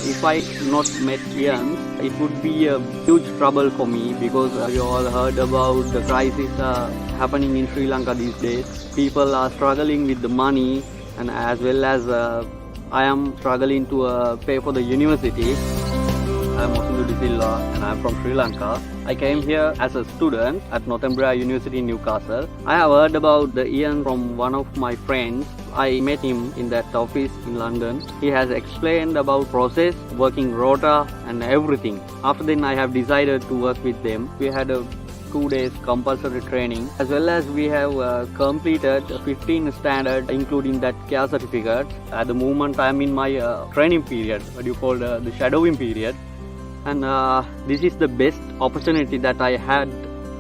If I not met Ian, it would be a huge trouble for me because you all heard about the crisis happening in Sri Lanka these days. People are struggling with the money, and as well as I am struggling to pay for the university. I am Mosindu Silva and I am from Sri Lanka. I came here as a student at Northumbria University in Newcastle. I have heard about the Ian from one of my friends. I met him in that office in London. He has explained about process, working rota and everything. After then I have decided to work with them. We had a 2 days compulsory training, as well as we have completed 15 standard, including that care certificate. At the moment I am in my training period, what you call the shadowing period. And this is the best opportunity that I had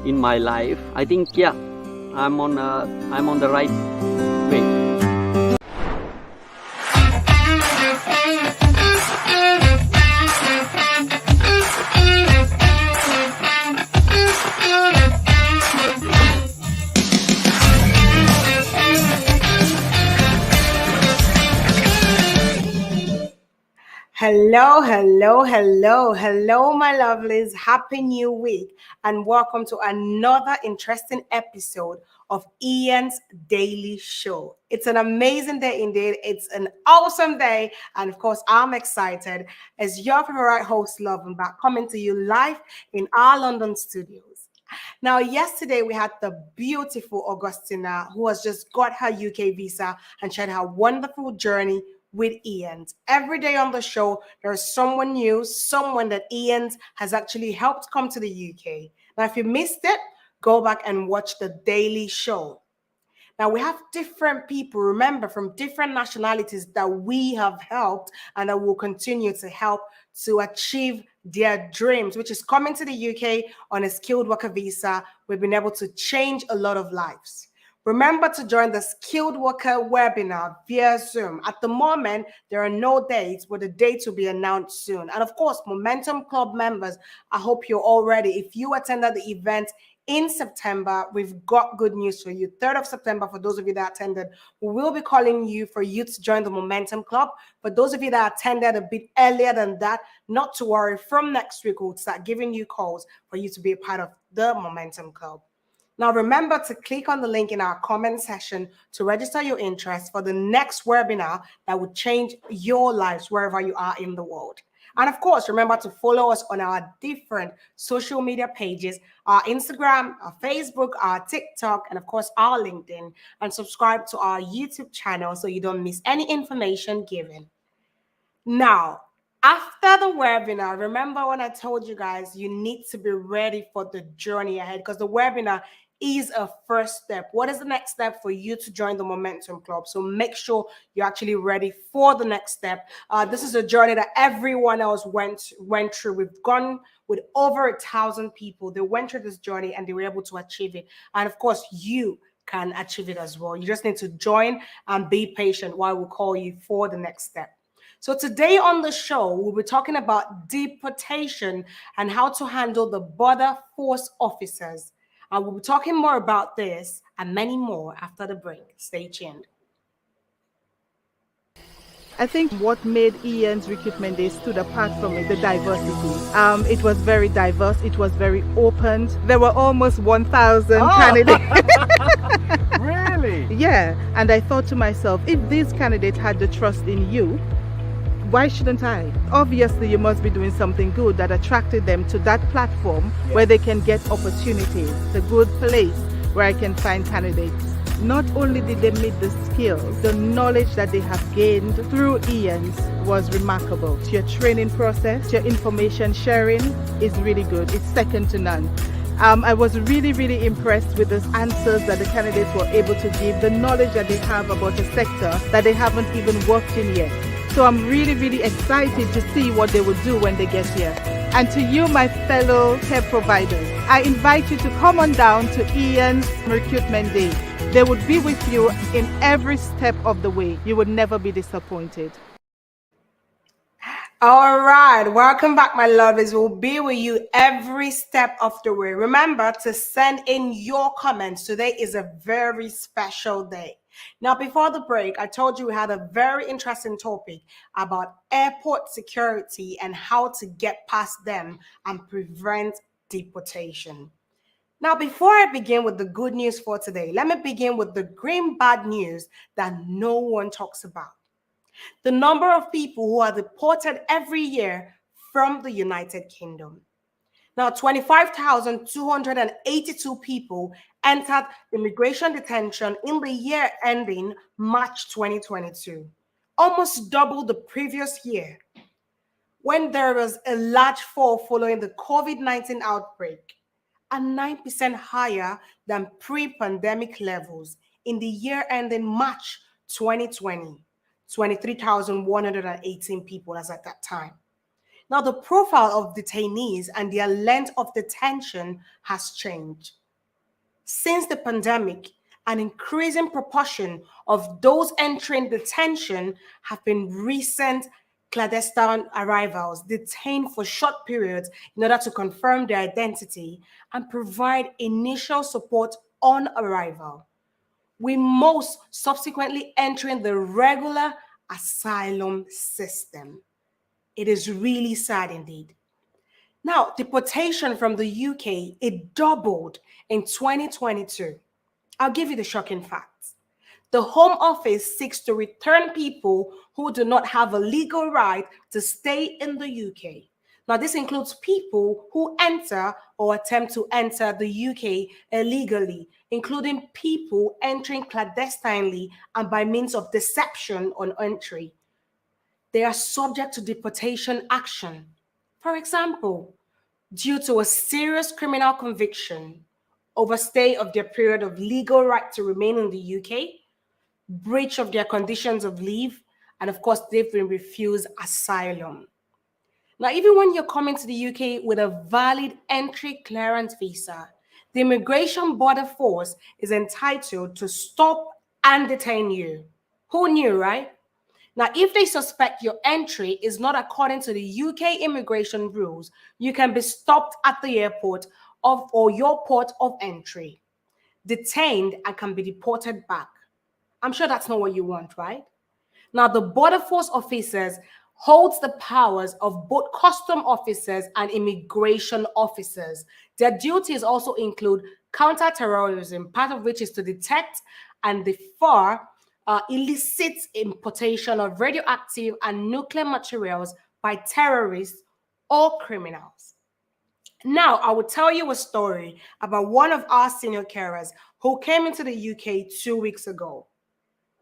in my life. I think, yeah, I'm on the right way. Hello, hello, hello, hello, my lovelies. Happy new week and welcome to another interesting episode of Ian's Daily Show. It's an amazing day indeed. It's an awesome day. And of course, I'm excited as your favorite host, Love, and back coming to you live in our London studios. Now, yesterday we had the beautiful Augustina who has just got her UK visa and shared her wonderful journey with Ian's. Every day on the show, there's someone new, someone that Ian's has actually helped come to the UK. Now, if you missed it, go back and watch the Daily Show. Now, we have different people, remember, from different nationalities that we have helped and that will continue to help to achieve their dreams, which is coming to the UK on a skilled worker visa. We've been able to change a lot of lives. Remember to join the Skilled Worker webinar via Zoom. At the moment, there are no dates, but the dates will be announced soon. And of course, Momentum Club members, I hope you're all ready. If you attended the event in September, we've got good news for you. 3rd of September, for those of you that attended, we will be calling you for you to join the Momentum Club. For those of you that attended a bit earlier than that, not to worry. From next week, we'll start giving you calls for you to be a part of the Momentum Club. Now, remember to click on the link in our comment section to register your interest for the next webinar that will change your lives wherever you are in the world. And of course, remember to follow us on our different social media pages, our Instagram, our Facebook, our TikTok, and of course, our LinkedIn, and subscribe to our YouTube channel so you don't miss any information given. Now, after the webinar, remember when I told you guys you need to be ready for the journey ahead, because the webinar is a first step. What is the next step for you to join the Momentum Club? So make sure you're actually ready for the next step. This is a journey that everyone else went through. We've gone with over 1,000 people. They went through this journey and they were able to achieve it. And of course, you can achieve it as well. You just need to join and be patient while we call you for the next step. So today on the show, we'll be talking about deportation and how to handle the border force officers. We'll be talking more about this and many more after the break. Stay tuned. I think what made Ian's Recruitment Day stood apart from it, the diversity. It was very diverse. It was very open. There were almost 1,000 candidates. Really? Yeah. And I thought to myself, if these candidates had the trust in you, why shouldn't I? Obviously, you must be doing something good that attracted them to that platform where they can get opportunities. It's a good place where I can find candidates. Not only did they meet the skills, the knowledge that they have gained through Ian's was remarkable. Your training process, your information sharing is really good. It's second to none. I was really, really impressed with the answers that the candidates were able to give, the knowledge that they have about a sector that they haven't even worked in yet. So I'm really, really excited to see what they will do when they get here. And to you, my fellow care providers, I invite you to come on down to Ian's Recruitment Day. They would be with you in every step of the way. You would never be disappointed. All right, welcome back, my lovers. We'll be with you every step of the way. Remember to send in your comments. Today is a very special day. Now, before the break, I told you we had a very interesting topic about airport security and how to get past them and prevent deportation. Now, before I begin with the good news for today, let me begin with the grim bad news that no one talks about. The number of people who are deported every year from the United Kingdom. Now, 25,282 people entered immigration detention in the year ending March 2022, almost double the previous year, when there was a large fall following the COVID-19 outbreak, and 9% higher than pre-pandemic levels in the year ending March 2020, 23,118 people as at that time. Now, the profile of detainees and their length of detention has changed. Since the pandemic, an increasing proportion of those entering detention have been recent clandestine arrivals detained for short periods in order to confirm their identity and provide initial support on arrival, with most subsequently entering the regular asylum system. It is really sad indeed. Now, deportation from the UK, it doubled in 2022. I'll give you the shocking facts. The Home Office seeks to return people who do not have a legal right to stay in the UK. Now, this includes people who enter or attempt to enter the UK illegally, including people entering clandestinely and by means of deception on entry. They are subject to deportation action. For example, due to a serious criminal conviction, overstay of their period of legal right to remain in the UK, breach of their conditions of leave, and of course, they've been refused asylum. Now, even when you're coming to the UK with a valid entry clearance visa, the Immigration Border Force is entitled to stop and detain you. Who knew, right? Now, if they suspect your entry is not according to the UK immigration rules, you can be stopped at the airport or your port of entry, detained, and can be deported back. I'm sure that's not what you want, right? Now, the Border Force officers holds the powers of both custom officers and immigration officers. Their duties also include counter-terrorism, part of which is to detect and deter illicit importation of radioactive and nuclear materials by terrorists or criminals. Now, I will tell you a story about one of our senior carers who came into the UK 2 weeks ago.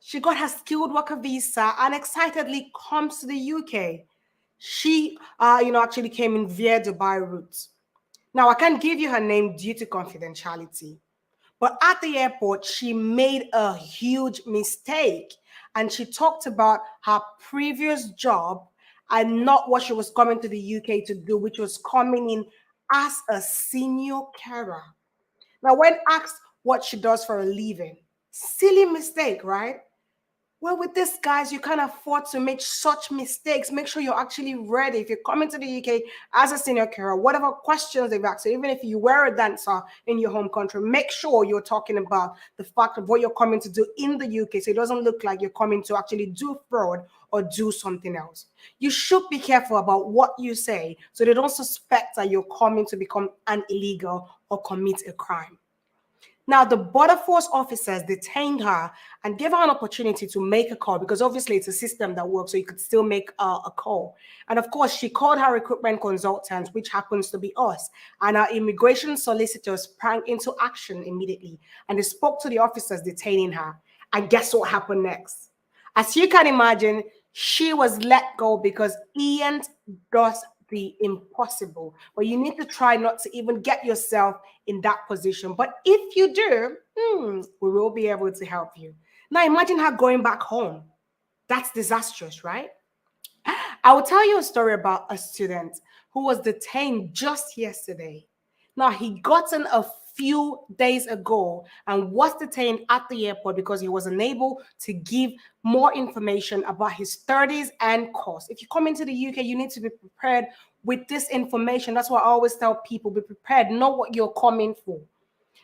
She got her skilled worker visa and excitedly comes to the UK. She, actually came in via Dubai route. Now, I can't give you her name due to confidentiality. But at the airport, she made a huge mistake. And she talked about her previous job and not what she was coming to the UK to do, which was coming in as a senior carer. Now, when asked what she does for a living, silly mistake, right? Well, with this, guys, you can't afford to make such mistakes. Make sure you're actually ready. If you're coming to the UK as a senior carer, whatever questions they've asked, so even if you were a dancer in your home country, make sure you're talking about the fact of what you're coming to do in the UK, so it doesn't look like you're coming to actually do fraud or do something else. You should be careful about what you say so they don't suspect that you're coming to become an illegal or commit a crime. Now, the Border Force officers detained her and gave her an opportunity to make a call because obviously it's a system that works, so you could still make a call. And of course, she called her recruitment consultant, which happens to be us. And our immigration solicitors sprang into action immediately. And they spoke to the officers detaining her. And guess what happened next? As you can imagine, she was let go because Ian does the impossible. But you need to try not to even get yourself in that position. But if you do, we will be able to help you. Now imagine her going back home. That's disastrous, right? I will tell you a story about a student who was detained just yesterday. Now, he gotten a few days ago and was detained at the airport because he was unable to give more information about his studies and course. If you come into the UK, you need to be prepared with this information. That's why I always tell people, be prepared, know what you're coming for.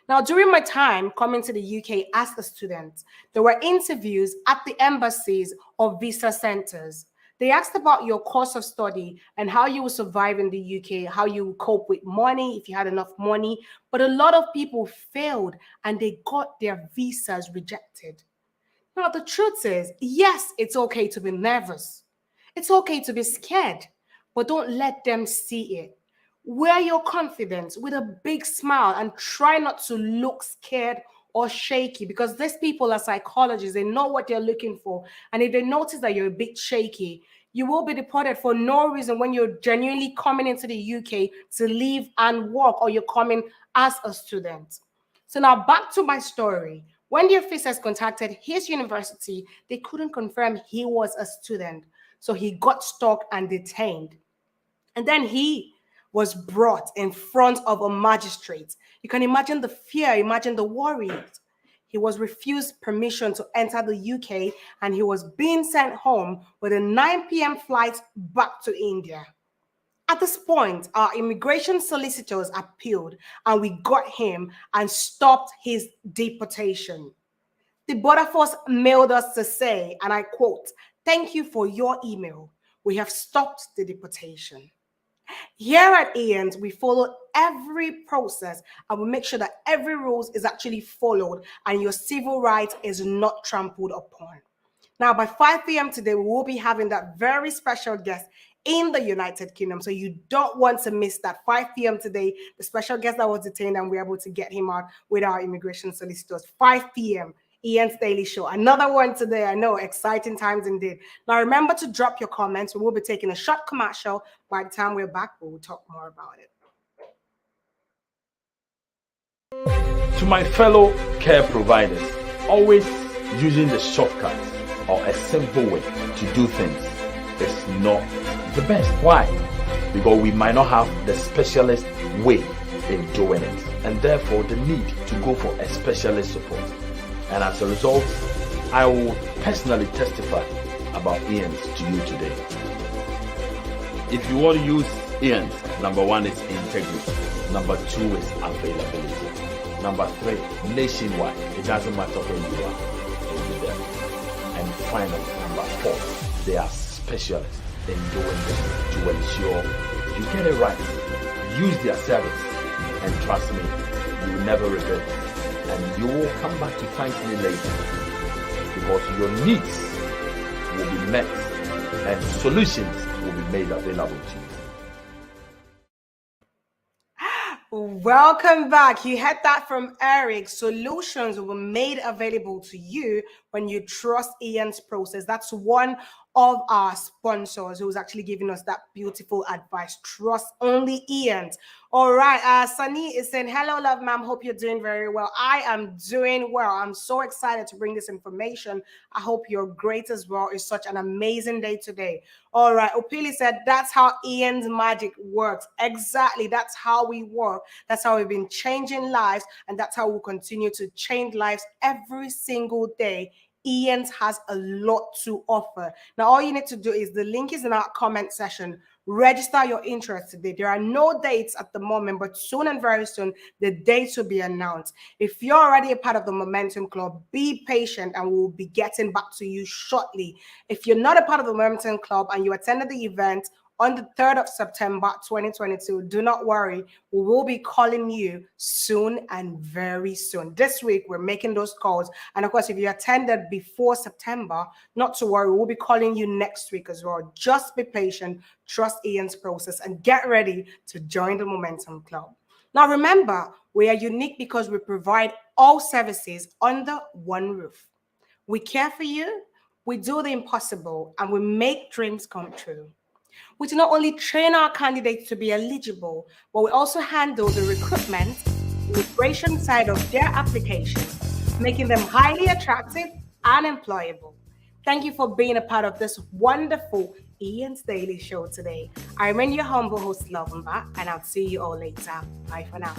Now, during my time coming to the UK as a student, there were interviews at the embassies or visa centers. They asked about your course of study and how you would survive in the UK, how you would cope with money, if you had enough money. But a lot of people failed and they got their visas rejected. Now, the truth is, yes, it's okay to be nervous. It's okay to be scared, but don't let them see it. Wear your confidence with a big smile and try not to look scared or shaky, because these people are psychologists. They know what they're looking for. And if they notice that you're a bit shaky, you will be deported for no reason when you're genuinely coming into the UK to live and work, or you're coming as a student. So now back to my story. When the officers contacted his university, they couldn't confirm he was a student. So he got stuck and detained. And then he was brought in front of a magistrate. You can imagine the fear, imagine the worries. He was refused permission to enter the UK and he was being sent home with a 9 p.m. flight back to India. At this point, our immigration solicitors appealed and we got him and stopped his deportation. The border force mailed us to say, and I quote, "Thank you for your email. We have stopped the deportation." Here at Ian's, we follow every process and we make sure that every rules is actually followed and your civil rights is not trampled upon. Now, by 5 p.m. today, we will be having that very special guest in the United Kingdom. So you don't want to miss that 5 p.m. today, the special guest that was detained, and we're able to get him out with our immigration solicitors. 5 p.m. Ian's Daily Show. Another one today. I know, exciting times indeed. Now, remember to drop your comments. We will be taking a short commercial. By the time we're back, we will talk more about it. To my fellow care providers, always using the shortcut or a simple way to do things is not the best. Why? Because we might not have the specialist way in doing it, and therefore the need to go for a specialist support. And as a result, I will personally testify about Ian's to you today. If you want to use Ian's, number one is integrity. Number two is availability. Number three, nationwide. It doesn't matter where you are, you'll be there. And finally, number four, they are specialists in doing this to ensure you get it right. Use their service, and trust me, you will never regret it. And you will come back to thank me later, because your needs will be met and solutions will be made available to you. Welcome back. You heard that from Eric. Solutions will be made available to you when you trust Ian's process. That's one of our sponsors who's actually giving us that beautiful advice. Trust only Ian's. All right. Sunny is saying, "Hello, love, ma'am. Hope you're doing very well." I am doing well. I'm so excited to bring this information. I hope you're great as well. It's such an amazing day today. All right. Opili said, "That's how Ian's magic works." Exactly. That's how we work. That's how we've been changing lives. And that's how we'll continue to change lives every single day. Ian's has a lot to offer. Now, all you need to do is, the link is in our comment section. Register your interest today. There are no dates at the moment, but soon and very soon, the dates will be announced. If you're already a part of the Momentum Club, be patient and we'll be getting back to you shortly. If you're not a part of the Momentum Club and you attended the event on the 3rd of September 2022, do not worry. We will be calling you soon and very soon. This week, we're making those calls. And of course, if you attended before September, not to worry, we'll be calling you next week as well. Just be patient, trust Ian's process, and get ready to join the Momentum Club. Now, remember, we are unique because we provide all services under one roof. We care for you, we do the impossible, and we make dreams come true. We do not only train our candidates to be eligible, but we also handle the recruitment, immigration side of their applications, making them highly attractive and employable. Thank you for being a part of this wonderful Ian's Daily Show today. I remain your humble host, Lovemba, and I'll see you all later. Bye for now.